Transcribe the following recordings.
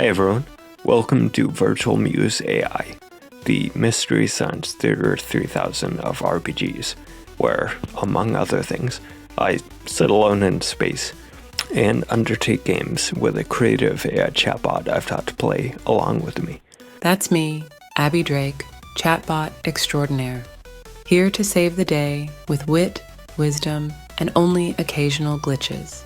Hi everyone, welcome to Virtual Muse AI, the Mystery Science Theater 3000 of RPGs, where, among other things, I sit alone in space and undertake games with a creative AI chatbot I've taught to play along with me. That's me, Abbie Drake, chatbot extraordinaire, here to save the day with wit, wisdom, and only occasional glitches.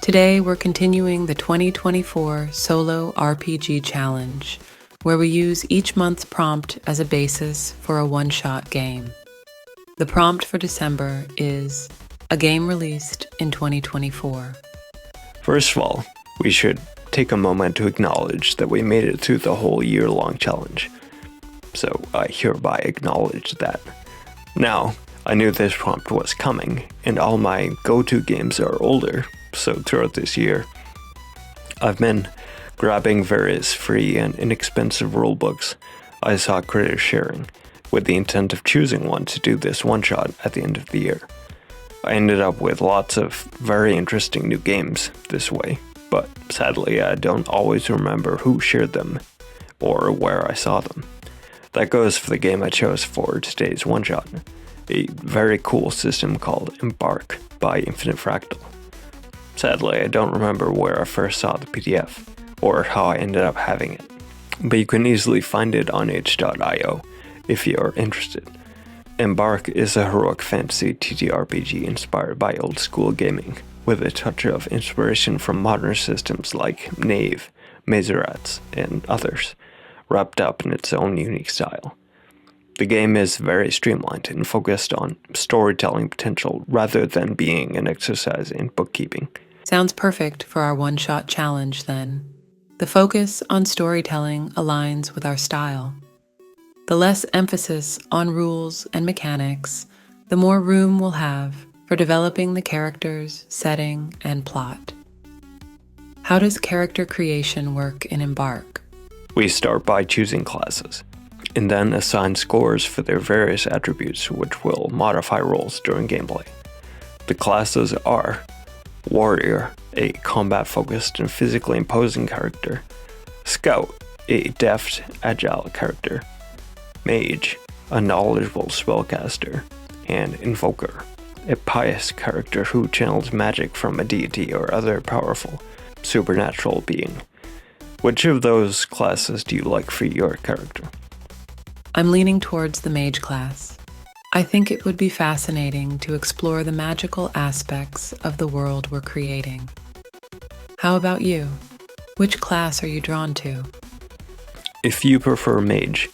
Today, we're continuing the 2024 Solo RPG Challenge, where we use each month's prompt as a basis for a one-shot game. The prompt for December is a game released in 2024. First of all, we should take a moment to acknowledge that we made it through the whole year-long challenge. So I hereby acknowledge that. Now, I knew this prompt was coming, and all my go-to games are older, so throughout this year, I've been grabbing various free and inexpensive rulebooks I saw creators sharing, with the intent of choosing one to do this one-shot at the end of the year. I ended up with lots of very interesting new games this way, but sadly I don't always remember who shared them or where I saw them. That goes for the game I chose for today's one-shot, a very cool system called Embark by Infinite Fractal. Sadly, I don't remember where I first saw the PDF, or how I ended up having it, but you can easily find it on itch.io if you are interested. Embark is a heroic fantasy TTRPG inspired by old school gaming, with a touch of inspiration from modern systems like Knave, Mazerats, and others, wrapped up in its own unique style. The game is very streamlined and focused on storytelling potential rather than being an exercise in bookkeeping. Sounds perfect for our one-shot challenge, then. The focus on storytelling aligns with our style. The less emphasis on rules and mechanics, the more room we'll have for developing the characters, setting, and plot. How does character creation work in Embark? We start by choosing classes, and then assign scores for their various attributes which will modify roles during gameplay. The classes are Warrior, a combat-focused and physically imposing character; Scout, a deft, agile character; Mage, a knowledgeable spellcaster; and Invoker, a pious character who channels magic from a deity or other powerful, supernatural being. Which of those classes do you like for your character? I'm leaning towards the mage class. I think it would be fascinating to explore the magical aspects of the world we're creating. How about you? Which class are you drawn to? If you prefer mage,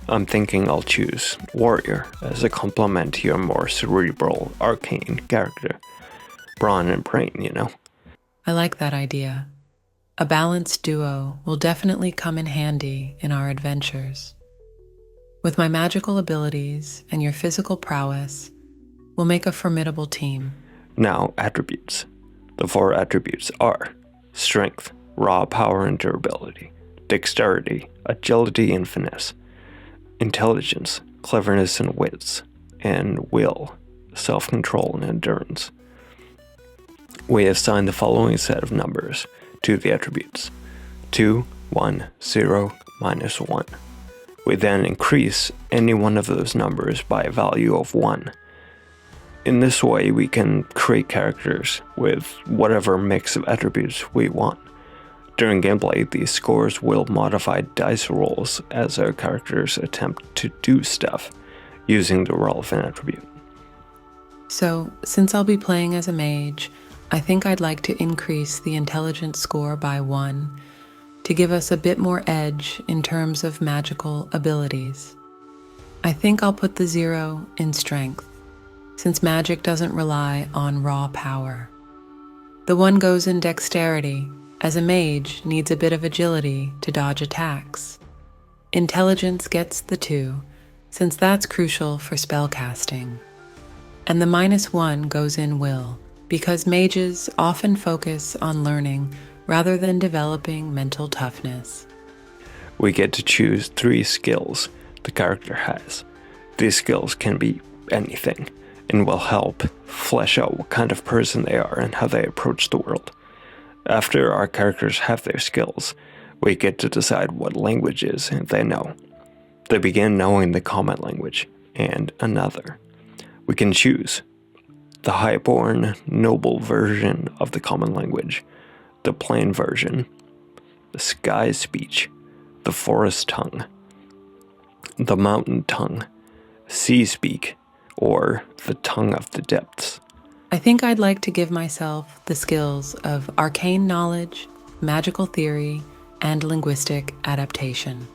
I'm thinking I'll choose Warrior as a complement to your more cerebral, arcane character. Brawn and brain, you know. I like that idea. A balanced duo will definitely come in handy in our adventures. With my magical abilities and your physical prowess, we'll make a formidable team. Now, attributes. The 4 attributes are Strength, raw power and durability; Dexterity, agility and finesse; Intelligence, cleverness and wits; and Will, self-control and endurance. We assign the following set of numbers to the attributes: 2, 1, 0, -1. We then increase any one of those numbers by a value of 1. In this way, we can create characters with whatever mix of attributes we want. During gameplay, these scores will modify dice rolls as our characters attempt to do stuff using the relevant attribute. So, since I'll be playing as a mage, I think I'd like to increase the intelligence score by 1 to give us a bit more edge in terms of magical abilities. I think I'll put the 0 in strength, since magic doesn't rely on raw power. The 1 goes in dexterity, as a mage needs a bit of agility to dodge attacks. Intelligence gets the 2, since that's crucial for spellcasting. And the -1 goes in will, because mages often focus on learning rather than developing mental toughness. We get to choose 3 skills the character has. These skills can be anything, and will help flesh out what kind of person they are and how they approach the world. After our characters have their skills, We get to decide what languages they know. They begin knowing the common language and another. We can choose the highborn, noble version of the common language, the plain version, the sky speech, the forest tongue, the mountain tongue, sea speak, or the tongue of the depths. I think I'd like to give myself the skills of arcane knowledge, magical theory, and linguistic adaptation.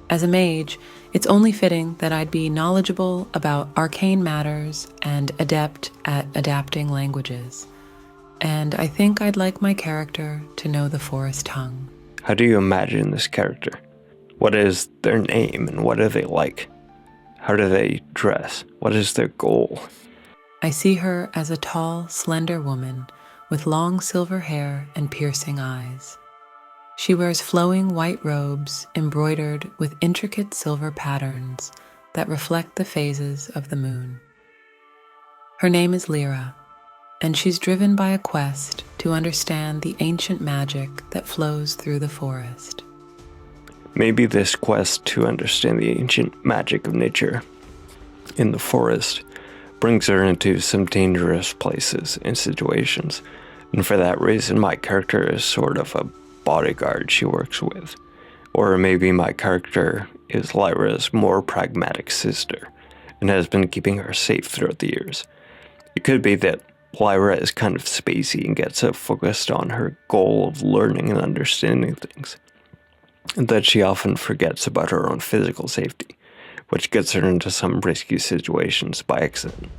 As a mage, it's only fitting that I'd be knowledgeable about arcane matters and adept at adapting languages. And I think I'd like my character to know the forest tongue. How do you imagine this character? What is their name and what are they like? How do they dress? What is their goal? I see her as a tall, slender woman with long silver hair and piercing eyes. She wears flowing white robes embroidered with intricate silver patterns that reflect the phases of the moon. Her name is Lyra, and she's driven by a quest to understand the ancient magic that flows through the forest. Maybe this quest to understand the ancient magic of nature in the forest brings her into some dangerous places and situations, and for that reason my character is sort of a bodyguard she works with. Or maybe my character is Lyra's more pragmatic sister and has been keeping her safe throughout the years. It could be that Lyra is kind of spacey and gets so focused on her goal of learning and understanding things, and that she often forgets about her own physical safety, which gets her into some risky situations by accident.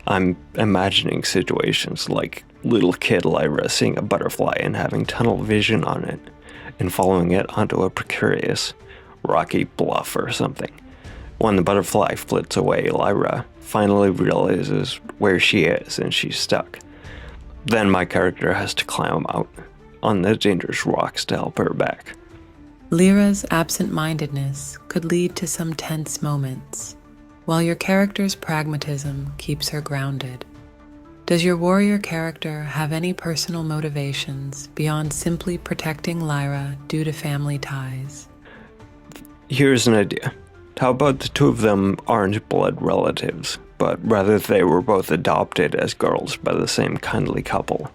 I'm imagining situations like little kid Lyra seeing a butterfly and having tunnel vision on it, and following it onto a precarious, rocky bluff or something. When the butterfly flits away, Lyra finally realizes where she is and she's stuck. Then my character has to climb out on the dangerous rocks to help her back. Lyra's absent-mindedness could lead to some tense moments, while your character's pragmatism keeps her grounded. Does your warrior character have any personal motivations beyond simply protecting Lyra due to family ties? Here's an idea. How about the two of them aren't blood relatives, but rather they were both adopted as girls by the same kindly couple,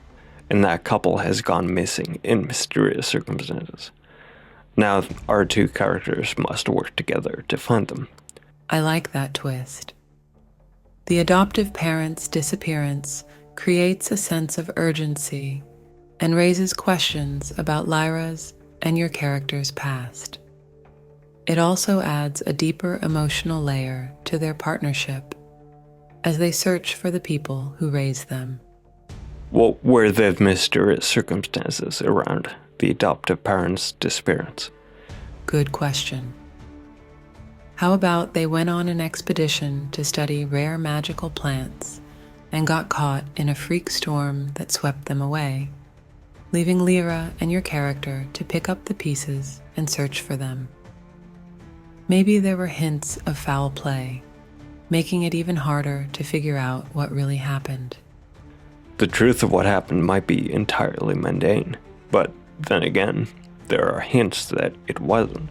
and that couple has gone missing in mysterious circumstances. Now our two characters must work together to find them. I like that twist. The adoptive parent's disappearance creates a sense of urgency and raises questions about Lyra's and your character's past. It also adds a deeper emotional layer to their partnership as they search for the people who raised them. What were the mysterious circumstances around the adoptive parent's disappearance? Good question. How about they went on an expedition to study rare magical plants and got caught in a freak storm that swept them away, leaving Lyra and your character to pick up the pieces and search for them. Maybe there were hints of foul play, making it even harder to figure out what really happened. The truth of what happened might be entirely mundane, but then again, there are hints that it wasn't.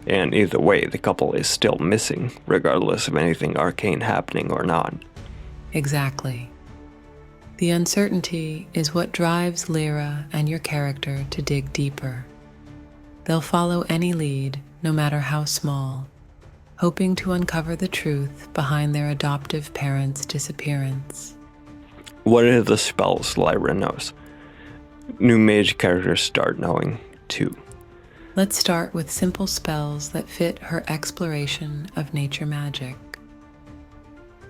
And either way, the couple is still missing, regardless of anything arcane happening or not. Exactly. The uncertainty is what drives Lyra and your character to dig deeper. They'll follow any lead, no matter how small, hoping to uncover the truth behind their adoptive parents' disappearance. What are the spells Lyra knows? New mage characters start knowing, too. Let's start with simple spells that fit her exploration of nature magic.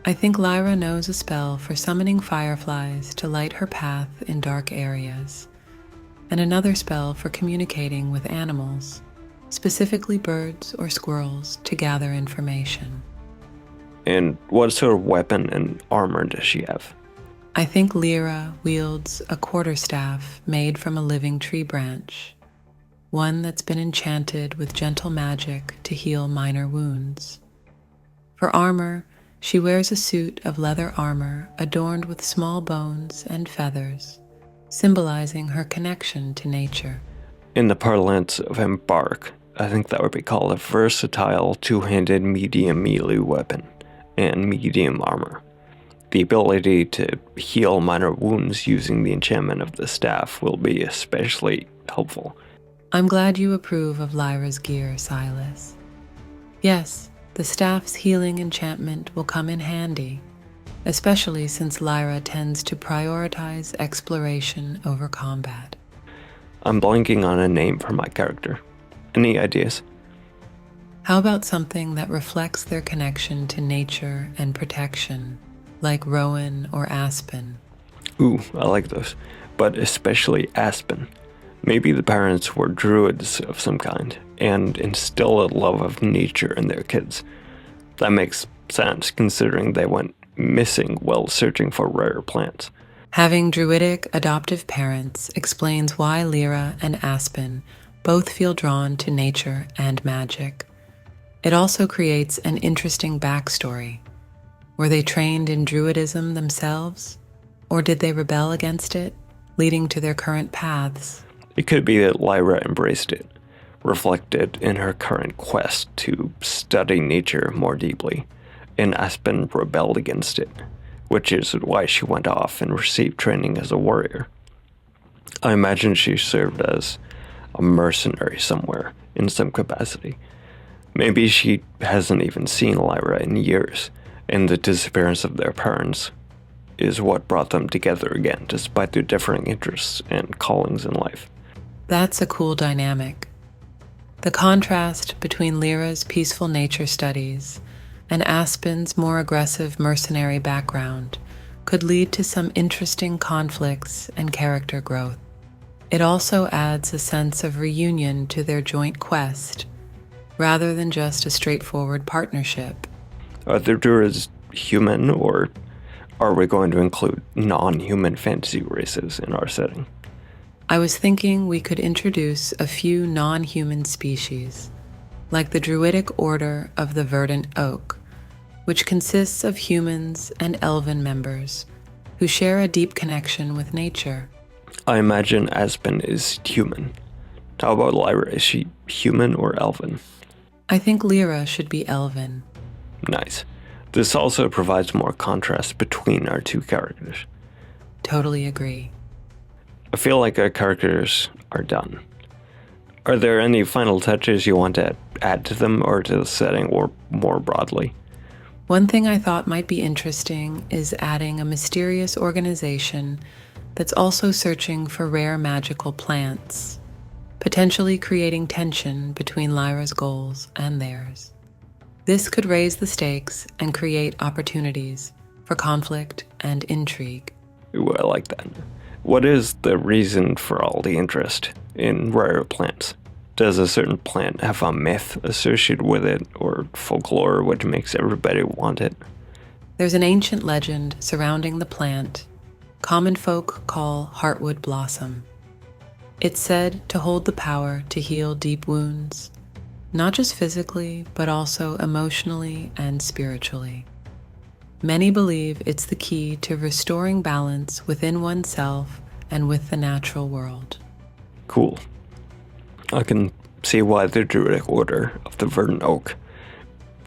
I think Lyra knows a spell for summoning fireflies to light her path in dark areas, and another spell for communicating with animals, specifically birds or squirrels, to gather information. And what sort of weapon and armor does she have? I think Lyra wields a quarterstaff made from a living tree branch, one that's been enchanted with gentle magic to heal minor wounds. For armor, she wears a suit of leather armor adorned with small bones and feathers, symbolizing her connection to nature. In the parlance of Embark, I think that would be called a versatile two-handed medium melee weapon and medium armor. The ability to heal minor wounds using the enchantment of the staff will be especially helpful. I'm glad you approve of Lyra's gear, Silas. Yes, the staff's healing enchantment will come in handy, especially since Lyra tends to prioritize exploration over combat. I'm blanking on a name for my character. Any ideas? How about something that reflects their connection to nature and protection, like Rowan or Aspen? Ooh, I like those. But especially Aspen. Maybe the parents were druids of some kind and instilled a love of nature in their kids. That makes sense considering they went missing while searching for rare plants. Having druidic adoptive parents explains why Lyra and Aspen both feel drawn to nature and magic. It also creates an interesting backstory. Were they trained in druidism themselves, or did they rebel against it, leading to their current paths? It could be that Lyra embraced it, reflected in her current quest to study nature more deeply, and Aspen rebelled against it, which is why she went off and received training as a warrior. I imagine she served as a mercenary somewhere in some capacity. Maybe she hasn't even seen Lyra in years, and the disappearance of their parents is what brought them together again, despite their differing interests and callings in life. That's a cool dynamic. The contrast between Lyra's peaceful nature studies and Aspen's more aggressive mercenary background could lead to some interesting conflicts and character growth. It also adds a sense of reunion to their joint quest, rather than just a straightforward partnership. Are the druids human, or are we going to include non-human fantasy races in our setting? I was thinking we could introduce a few non-human species, like the Druidic Order of the Verdant Oak, which consists of humans and elven members who share a deep connection with nature. I imagine Aspen is human. How about Lyra? Is she human or elven? I think Lyra should be elven. Nice. This also provides more contrast between our two characters. Totally agree. I feel like our characters are done. Are there any final touches you want to add to them or to the setting or more broadly? One thing I thought might be interesting is adding a mysterious organization that's also searching for rare magical plants, potentially creating tension between Lyra's goals and theirs. This could raise the stakes and create opportunities for conflict and intrigue. Ooh, I like that. What is the reason for all the interest in rare plants? Does a certain plant have a myth associated with it or folklore which makes everybody want it? There's an ancient legend surrounding the plant common folk call heartwood blossom. It's said to hold the power to heal deep wounds, not just physically, but also emotionally and spiritually. Many believe it's the key to restoring balance within oneself and with the natural world. Cool. I can see why the Druidic Order of the Verdant Oak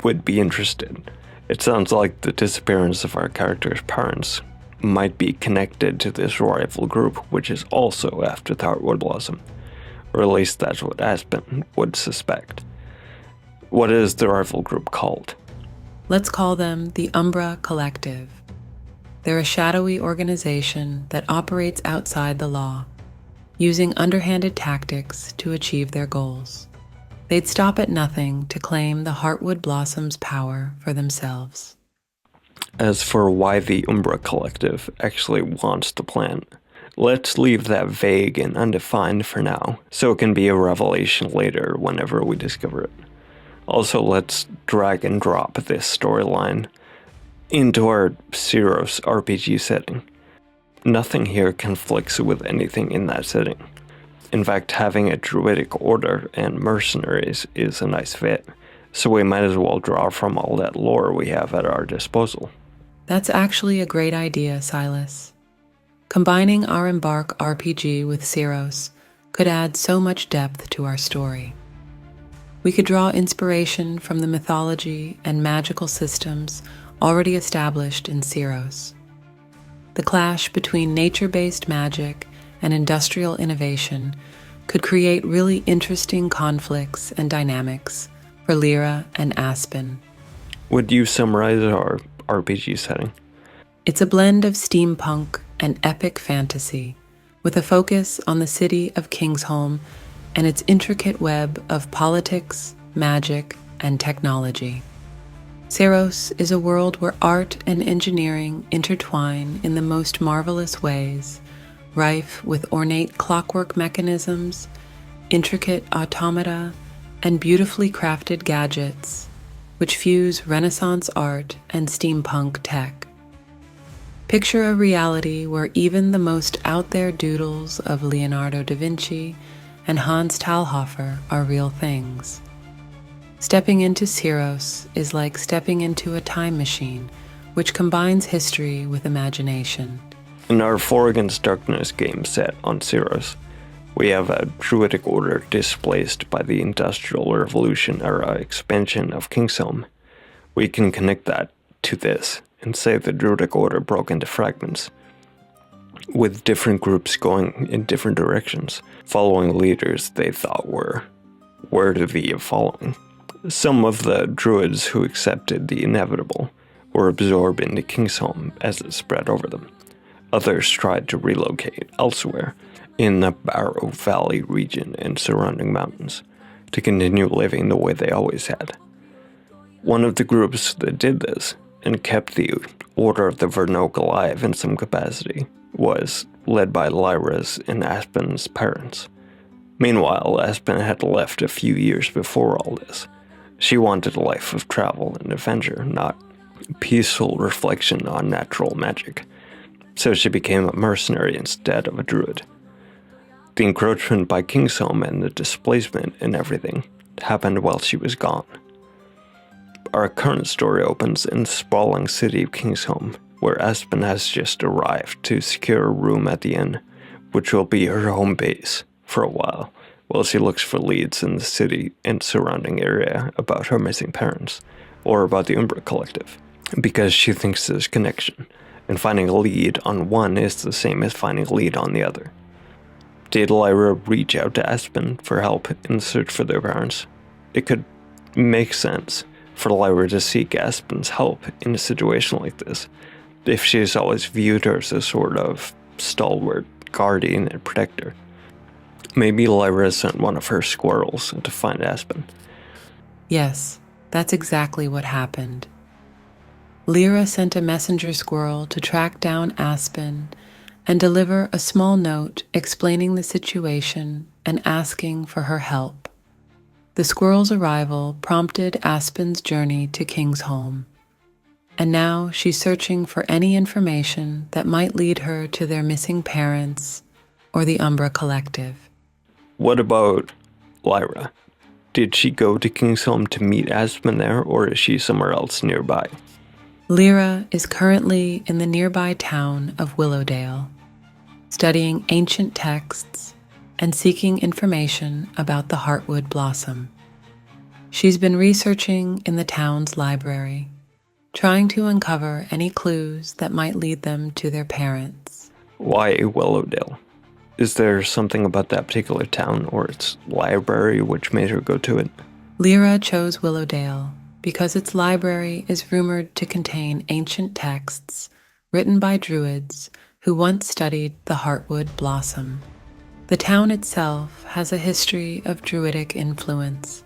would be interested. It sounds like the disappearance of our character's parents might be connected to this rival group, which is also after the Heartwood Blossom. Or at least that's what Aspen would suspect. What is the rival group called? Let's call them the Umbra Collective. They're a shadowy organization that operates outside the law, using underhanded tactics to achieve their goals. They'd stop at nothing to claim the Heartwood Blossom's power for themselves. As for why the Umbra Collective actually wants the plant, let's leave that vague and undefined for now, so it can be a revelation later whenever we discover it. Also, let's drag and drop this storyline into our Ceros RPG setting. Nothing here conflicts with anything in that setting. In fact, having a druidic order and mercenaries is a nice fit, so we might as well draw from all that lore we have at our disposal. That's actually a great idea, Silas. Combining our Embark RPG with Ceros could add so much depth to our story. We could draw inspiration from the mythology and magical systems already established in Syros. The clash between nature-based magic and industrial innovation could create really interesting conflicts and dynamics for Lyra and Aspen. Would you summarize our RPG setting? It's a blend of steampunk and epic fantasy, with a focus on the city of Kingsholm and its intricate web of politics, magic, and technology. Syros is a world where art and engineering intertwine in the most marvelous ways, rife with ornate clockwork mechanisms, intricate automata, and beautifully crafted gadgets, which fuse Renaissance art and steampunk tech. Picture a reality where even the most out-there doodles of Leonardo da Vinci and Hans Talhofer are real things. Stepping into Syros is like stepping into a time machine, which combines history with imagination. In our 4 Against Darkness game set on Syros, we have a druidic order displaced by the Industrial Revolution era expansion of Kingsholm. We can connect that to this and say the druidic order broke into fragments, with different groups going in different directions, following leaders they thought were worthy of following. Some of the druids who accepted the inevitable were absorbed into Kingsholm as it spread over them. Others tried to relocate elsewhere in the Barrow Valley region and surrounding mountains to continue living the way they always had. One of the groups that did this and kept the Order of the Vernoke alive in some capacity was led by Lyra's and Aspen's parents. Meanwhile, Aspen had left a few years before all this. She wanted a life of travel and adventure, not peaceful reflection on natural magic. So she became a mercenary instead of a druid. The encroachment by Kingsholm and the displacement and everything happened while she was gone. Our current story opens in the sprawling city of Kingsholm, where Aspen has just arrived to secure a room at the inn, which will be her home base for a while she looks for leads in the city and surrounding area about her missing parents, or about the Embark collective, because she thinks there's connection, and finding a lead on one is the same as finding a lead on the other. Did Lyra reach out to Aspen for help in the search for their parents? It could make sense for Lyra to seek Aspen's help in a situation like this, if she's always viewed her as a sort of stalwart guardian and protector. Maybe Lyra sent one of her squirrels to find Aspen. Yes, that's exactly what happened. Lyra sent a messenger squirrel to track down Aspen and deliver a small note explaining the situation and asking for her help. The squirrel's arrival prompted Aspen's journey to Kingsholm, and now she's searching for any information that might lead her to their missing parents or the Umbra Collective. What about Lyra? Did she go to Kingsholm to meet Aspen there, or is she somewhere else nearby? Lyra is currently in the nearby town of Willowdale, studying ancient texts and seeking information about the Heartwood Blossom. She's been researching in the town's library, trying to uncover any clues that might lead them to their parents. Why Willowdale? Is there something about that particular town or its library which made her go to it? Lyra chose Willowdale because its library is rumored to contain ancient texts written by druids who once studied the Heartwood Blossom. The town itself has a history of druidic influence,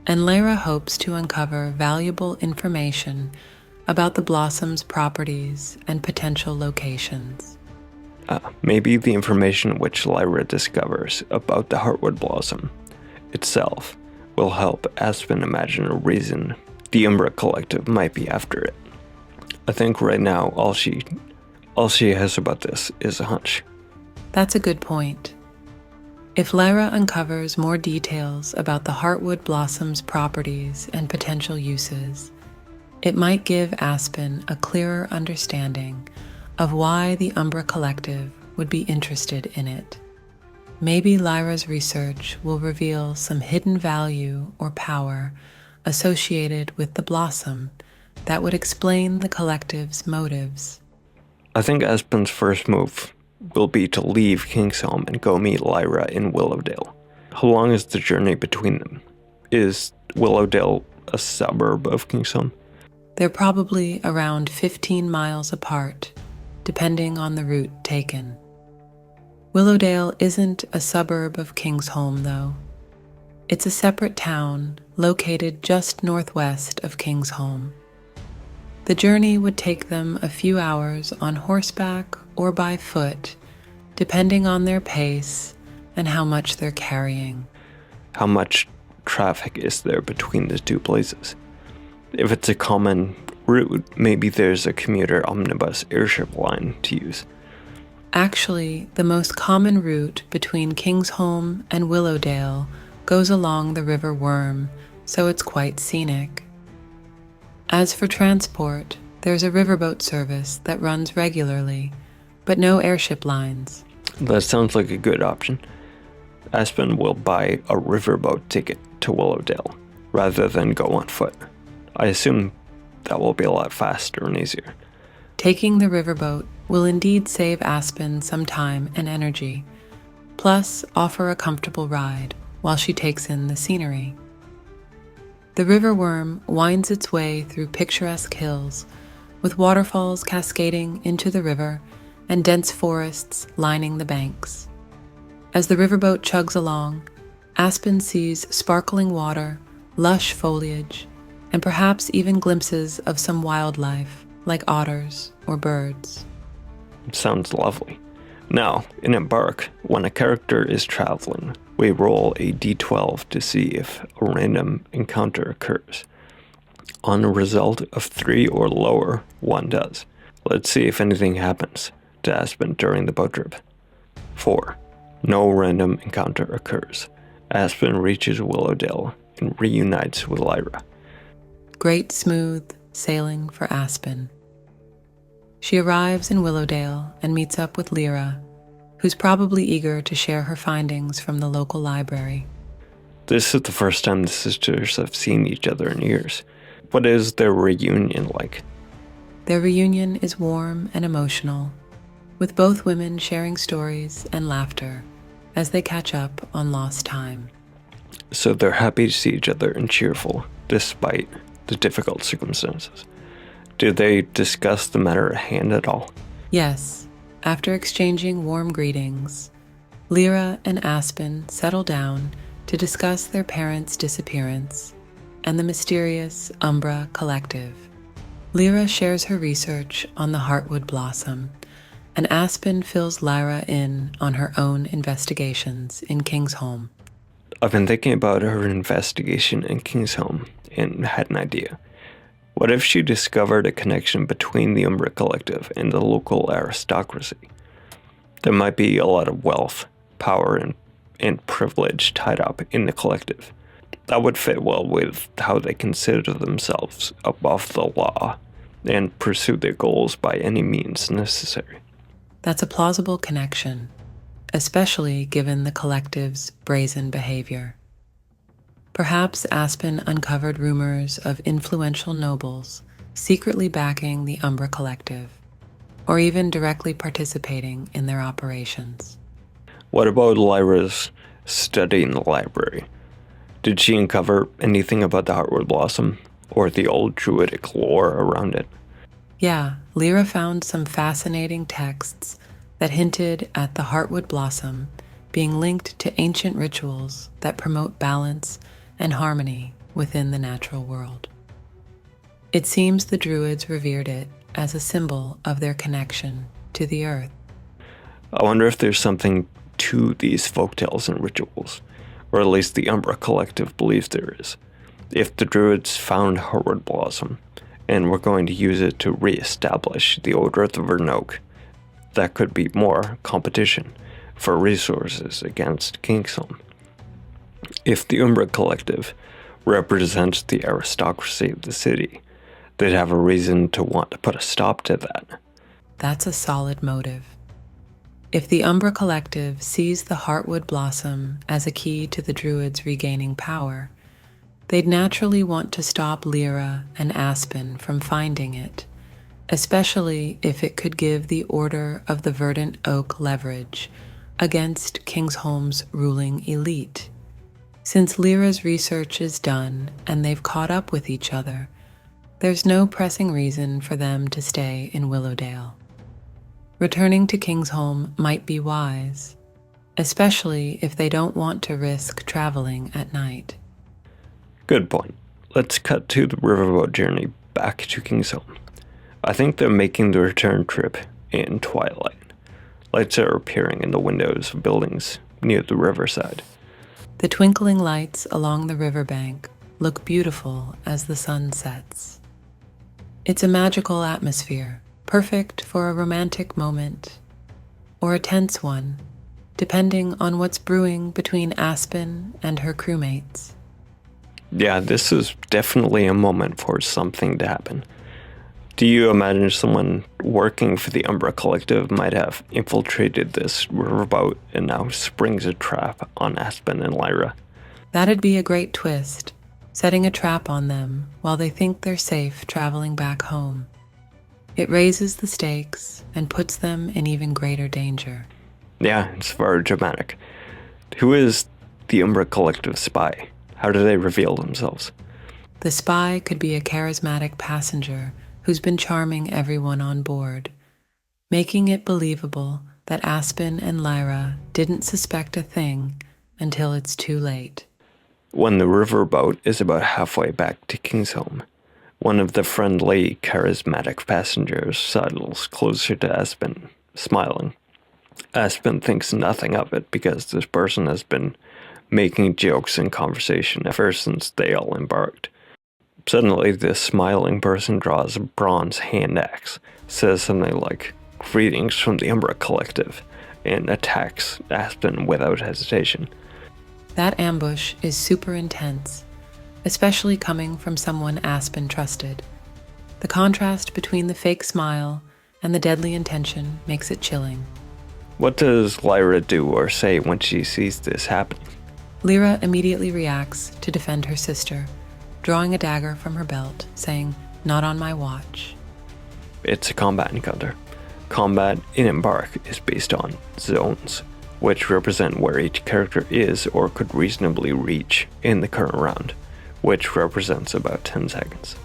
and Lyra hopes to uncover valuable information about the blossom's properties and potential locations. Maybe the information which Lyra discovers about the Heartwood Blossom itself will help Aspen imagine a reason the Umbra Collective might be after it. I think right now all she has about this is a hunch. That's a good point. If Lyra uncovers more details about the Heartwood Blossom's properties and potential uses, it might give Aspen a clearer understanding of why the Umbra Collective would be interested in it. Maybe Lyra's research will reveal some hidden value or power associated with the blossom that would explain the collective's motives. I think Aspen's first move will be to leave Kingsholm and go meet Lyra in Willowdale. How long is the journey between them? Is Willowdale a suburb of Kingsholm? They're probably around 15 miles apart, depending on the route taken. Willowdale isn't a suburb of Kingsholm, though. It's a separate town located just northwest of Kingsholm. The journey would take them a few hours on horseback or by foot, depending on their pace and how much they're carrying. How much traffic is there between the two places? If it's a common route, maybe there's a commuter omnibus airship line to use. Actually, the most common route between Kingsholm and Willowdale goes along the River Worm, so it's quite scenic. As for transport, there's a riverboat service that runs regularly, but no airship lines. That sounds like a good option. Aspen will buy a riverboat ticket to Willowdale rather than go on foot. I assume that will be a lot faster and easier. Taking the riverboat will indeed save Aspen some time and energy, plus offer a comfortable ride while she takes in the scenery. The River Worm winds its way through picturesque hills, with waterfalls cascading into the river and dense forests lining the banks. As the riverboat chugs along, Aspen sees sparkling water, lush foliage, and perhaps even glimpses of some wildlife, like otters or birds. It sounds lovely. Now, in Embark, when a character is traveling, we roll a d12 to see if a random encounter occurs. On a result of 3 or lower, 1 does. Let's see if anything happens to Aspen during the boat trip. 4. No random encounter occurs. Aspen reaches Willowdale and reunites with Lyra. Great smooth sailing for Aspen. She arrives in Willowdale and meets up with Lyra, who's probably eager to share her findings from the local library. This is the first time the sisters have seen each other in years. What is their reunion like? Their reunion is warm and emotional, with both women sharing stories and laughter as they catch up on lost time. So they're happy to see each other and cheerful, despite the difficult circumstances. Do they discuss the matter at hand at all? Yes. After exchanging warm greetings, Lyra and Aspen settle down to discuss their parents' disappearance and the mysterious Umbra Collective. Lyra shares her research on the Heartwood Blossom, and Aspen fills Lyra in on her own investigations in Kingsholm. I've been thinking about her investigation in Kingsholm and had an idea. What if she discovered a connection between the Umbra Collective and the local aristocracy? There might be a lot of wealth, power, and privilege tied up in the collective. That would fit well with how they consider themselves above the law and pursue their goals by any means necessary. That's a plausible connection, especially given the collective's brazen behavior. Perhaps Aspen uncovered rumors of influential nobles secretly backing the Umbra Collective, or even directly participating in their operations. What about Lyra's study in the library? Did she uncover anything about the Heartwood Blossom, or the old druidic lore around it? Yeah, Lyra found some fascinating texts that hinted at the Heartwood Blossom being linked to ancient rituals that promote balance and harmony within the natural world. It seems the Druids revered it as a symbol of their connection to the earth. I wonder if there's something to these folktales and rituals, or at least the Umbra Collective believes there is. If the Druids found Heartwood Blossom, and were going to use it to re-establish the old Earth of Vernoak, that could be more competition for resources against Kingsholm. If the Umbra Collective represents the aristocracy of the city, they'd have a reason to want to put a stop to that. That's a solid motive. If the Umbra Collective sees the Heartwood Blossom as a key to the Druids regaining power, they'd naturally want to stop Lyra and Aspen from finding it, especially if it could give the Order of the Verdant Oak leverage against Kingsholm's ruling elite. Since Lyra's research is done and they've caught up with each other, there's no pressing reason for them to stay in Willowdale. Returning to Kingsholm might be wise, especially if they don't want to risk traveling at night. Good point. Let's cut to the riverboat journey back to Kingsholm. I think they're making the return trip in twilight. Lights are appearing in the windows of buildings near the riverside. The twinkling lights along the riverbank look beautiful as the sun sets. It's a magical atmosphere, perfect for a romantic moment, or a tense one, depending on what's brewing between Aspen and her crewmates. Yeah, this is definitely a moment for something to happen. Do you imagine someone working for the Umbra Collective might have infiltrated this riverboat and now springs a trap on Aspen and Lyra? That'd be a great twist, setting a trap on them while they think they're safe traveling back home. It raises the stakes and puts them in even greater danger. Yeah, it's very dramatic. Who is the Umbra Collective spy? How do they reveal themselves? The spy could be a charismatic passenger who's been charming everyone on board, making it believable that Aspen and Lyra didn't suspect a thing until it's too late. When the riverboat is about halfway back to Kingsholm, one of the friendly, charismatic passengers sidles closer to Aspen, smiling. Aspen thinks nothing of it because this person has been making jokes and conversation ever since they all embarked. Suddenly, this smiling person draws a bronze hand axe, says something like, "Greetings from the Umbra Collective," and attacks Aspen without hesitation. That ambush is super intense, especially coming from someone Aspen trusted. The contrast between the fake smile and the deadly intention makes it chilling. What does Lyra do or say when she sees this happening? Lyra immediately reacts to defend her sister, drawing a dagger from her belt, saying, "Not on my watch." It's a combat encounter. Combat in Embark is based on zones, which represent where each character is or could reasonably reach in the current round, which represents about 10 seconds.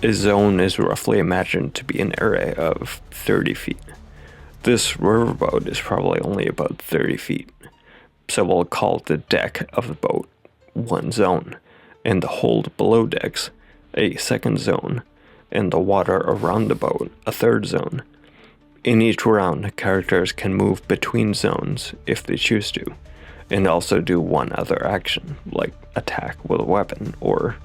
A zone is roughly imagined to be an area of 30 feet. This riverboat is probably only about 30 feet, so we'll call the deck of the boat one zone, and the hold below decks a second zone, and the water around the boat a third zone. In each round, characters can move between zones if they choose to, and also do one other action, like attack with a weapon or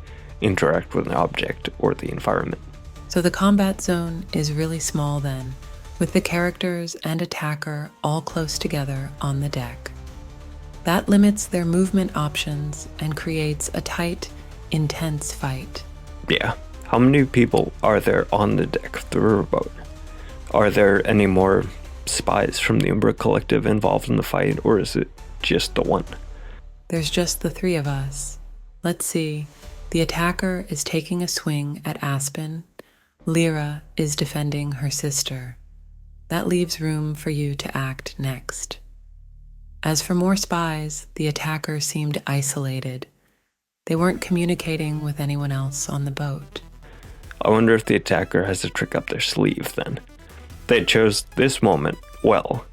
interact with an object or the environment. So the combat zone is really small then, with the characters and attacker all close together on the deck. That limits their movement options and creates a tight, intense fight. Yeah. How many people are there on the deck of the riverboat? Are there any more spies from the Umbra Collective involved in the fight, or is it just the one? There's just the three of us. Let's see. The attacker is taking a swing at Aspen. Lyra is defending her sister. That leaves room for you to act next. As for more spies, the attacker seemed isolated. They weren't communicating with anyone else on the boat. I wonder if the attacker has a trick up their sleeve then. They chose this moment well,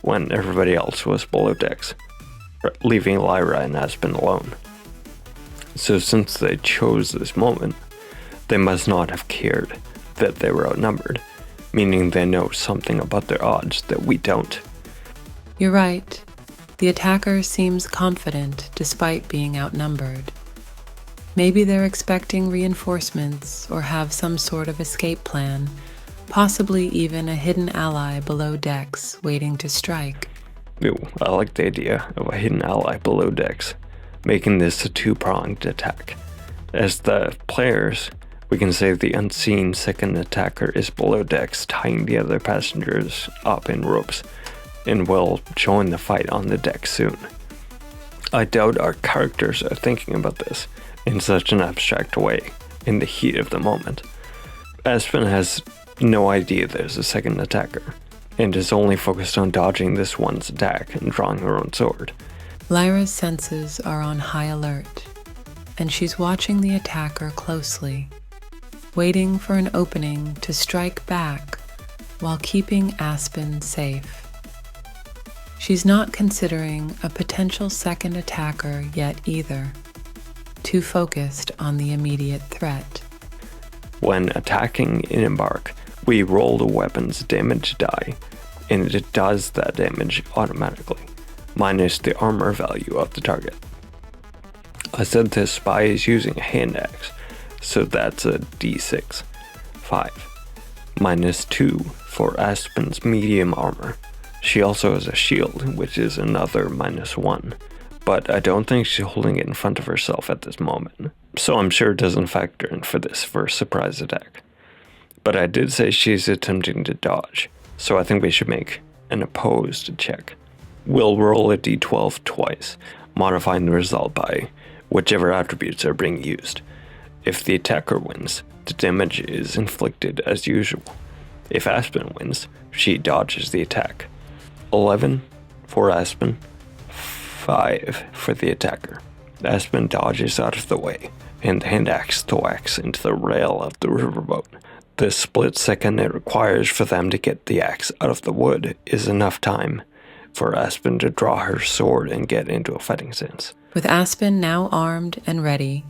when everybody else was below decks, leaving Lyra and Aspen alone. So since they chose this moment, they must not have cared that they were outnumbered, meaning they know something about their odds that we don't. You're right. The attacker seems confident despite being outnumbered. Maybe they're expecting reinforcements or have some sort of escape plan, possibly even a hidden ally below decks waiting to strike. Ooh, I like the idea of a hidden ally below decks, making this a two-pronged attack. As the players, we can say the unseen second attacker is below decks, tying the other passengers up in ropes. and will join the fight on the deck soon. I doubt our characters are thinking about this in such an abstract way in the heat of the moment. Aspen has no idea there's a second attacker, and is only focused on dodging this one's attack and drawing her own sword. Lyra's senses are on high alert, and she's watching the attacker closely, waiting for an opening to strike back while keeping Aspen safe. She's not considering a potential second attacker yet either, too focused on the immediate threat. When attacking in Embark, we roll the weapon's damage die, and it does that damage automatically, minus the armor value of the target. I said this spy is using a hand axe, so that's a d6, 5, minus 2 for Aspen's medium armor. She also has a shield, which is another minus 1, but I don't think she's holding it in front of herself at this moment, so I'm sure it doesn't factor in for this first surprise attack. But I did say she's attempting to dodge, so I think we should make an opposed check. We'll roll a d12 twice, modifying the result by whichever attributes are being used. If the attacker wins, the damage is inflicted as usual. If Aspen wins, she dodges the attack. 11 for Aspen, 5 for the attacker. Aspen dodges out of the way, and hand axe thwacks into the rail of the riverboat. The split second it requires for them to get the axe out of the wood is enough time for Aspen to draw her sword and get into a fighting stance. With Aspen now armed and ready,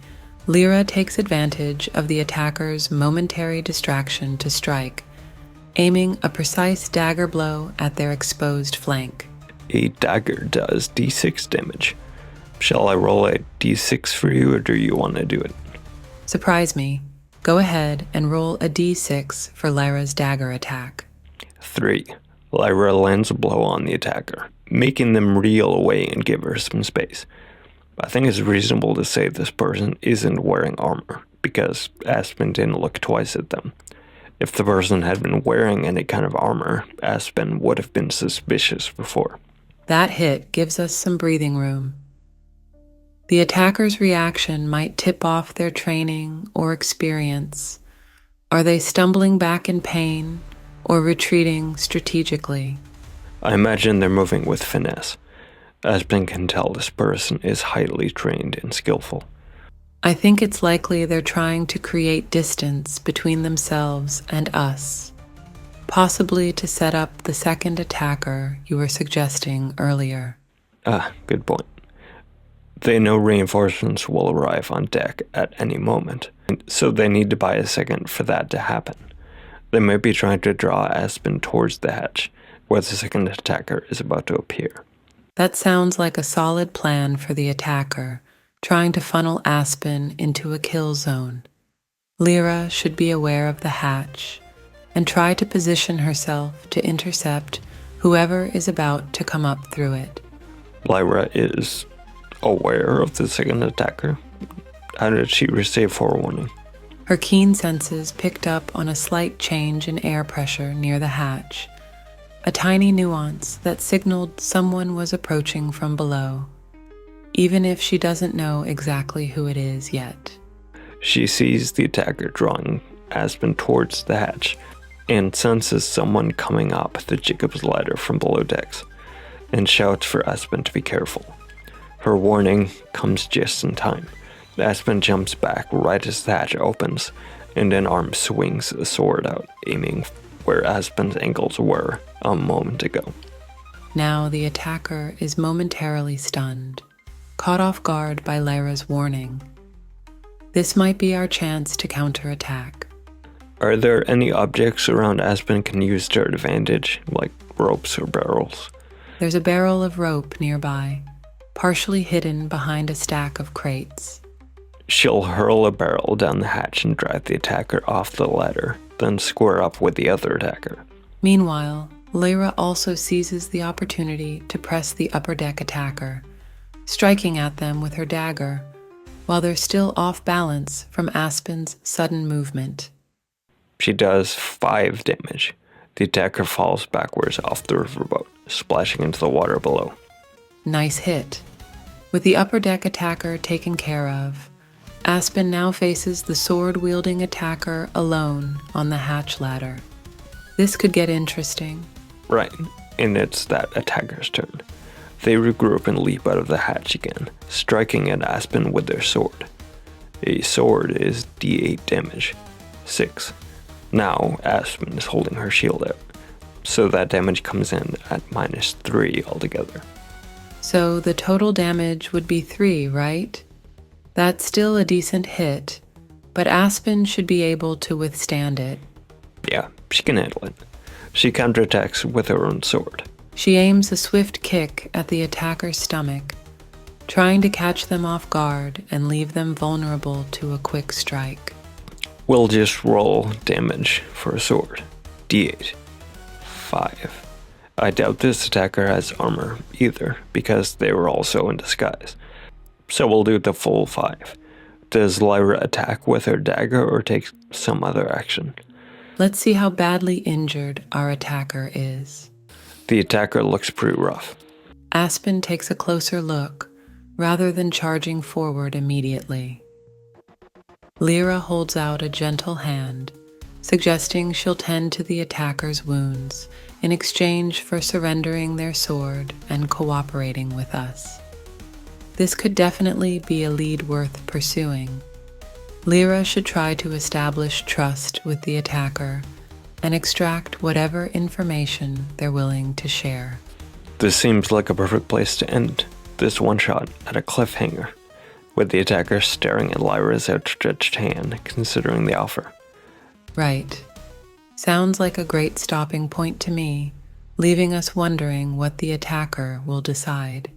Lyra takes advantage of the attacker's momentary distraction to strike, aiming a precise dagger blow at their exposed flank. A dagger does d6 damage. Shall I roll a d6 for you, or do you want to do it? Surprise me. Go ahead and roll a d6 for Lyra's dagger attack. 3. Lyra lands a blow on the attacker, making them reel away and give her some space. I think it's reasonable to say this person isn't wearing armor, because Aspen didn't look twice at them. If the person had been wearing any kind of armor, Aspen would have been suspicious before. That hit gives us some breathing room. The attacker's reaction might tip off their training or experience. Are they stumbling back in pain or retreating strategically? I imagine they're moving with finesse. Aspen can tell this person is highly trained and skillful. I think it's likely they're trying to create distance between themselves and us, possibly to set up the second attacker you were suggesting earlier. Good point. They know reinforcements will arrive on deck at any moment, so they need to buy a second for that to happen. They might be trying to draw Aspen towards the hatch, where the second attacker is about to appear. That sounds like a solid plan for the attacker, trying to funnel Aspen into a kill zone. Lyra should be aware of the hatch, and try to position herself to intercept whoever is about to come up through it. Lyra is aware of the second attacker. How did she receive forewarning? Her keen senses picked up on a slight change in air pressure near the hatch, a tiny nuance that signaled someone was approaching from below, even if she doesn't know exactly who it is yet. She sees the attacker drawing Aspen towards the hatch and senses someone coming up the Jacob's ladder from below decks, and shouts for Aspen to be careful. Her warning comes just in time. Aspen jumps back right as the hatch opens, and an arm swings a sword out, aiming where Aspen's ankles were a moment ago. Now the attacker is momentarily stunned, caught off guard by Lyra's warning. This might be our chance to counterattack. Are there any objects around Aspen can use to her advantage, like ropes or barrels? There's a barrel of rope nearby, partially hidden behind a stack of crates. She'll hurl a barrel down the hatch and drive the attacker off the ladder, then square up with the other attacker. Meanwhile, Lyra also seizes the opportunity to press the upper deck attacker, striking at them with her dagger, while they're still off balance from Aspen's sudden movement. She does 5 damage, The attacker falls backwards off the riverboat, splashing into the water below. Nice hit. With the upper deck attacker taken care of, Aspen now faces the sword-wielding attacker alone on the hatch ladder. This could get interesting. Right, and it's that attacker's turn. They regroup and leap out of the hatch again, striking at Aspen with their sword. A sword is d8 damage, 6. Now Aspen is holding her shield out, so that damage comes in at -3 altogether. So the total damage would be 3, right? That's still a decent hit, but Aspen should be able to withstand it. Yeah, she can handle it. She counterattacks with her own sword. She aims a swift kick at the attacker's stomach, trying to catch them off guard and leave them vulnerable to a quick strike. We'll just roll damage for a sword. d8. 5. I doubt this attacker has armor either, because they were also in disguise. So we'll do the full 5. Does Lyra attack with her dagger or take some other action? Let's see how badly injured our attacker is. The attacker looks pretty rough. Aspen takes a closer look, rather than charging forward immediately. Lyra holds out a gentle hand, suggesting she'll tend to the attacker's wounds in exchange for surrendering their sword and cooperating with us. This could definitely be a lead worth pursuing. Lyra should try to establish trust with the attacker and extract whatever information they're willing to share. This seems like a perfect place to end this one-shot at a cliffhanger, with the attacker staring at Lyra's outstretched hand, considering the offer. Right. Sounds like a great stopping point to me, leaving us wondering what the attacker will decide.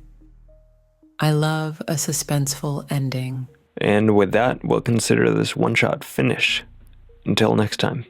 I love a suspenseful ending. And with that, we'll consider this one-shot finished. Until next time.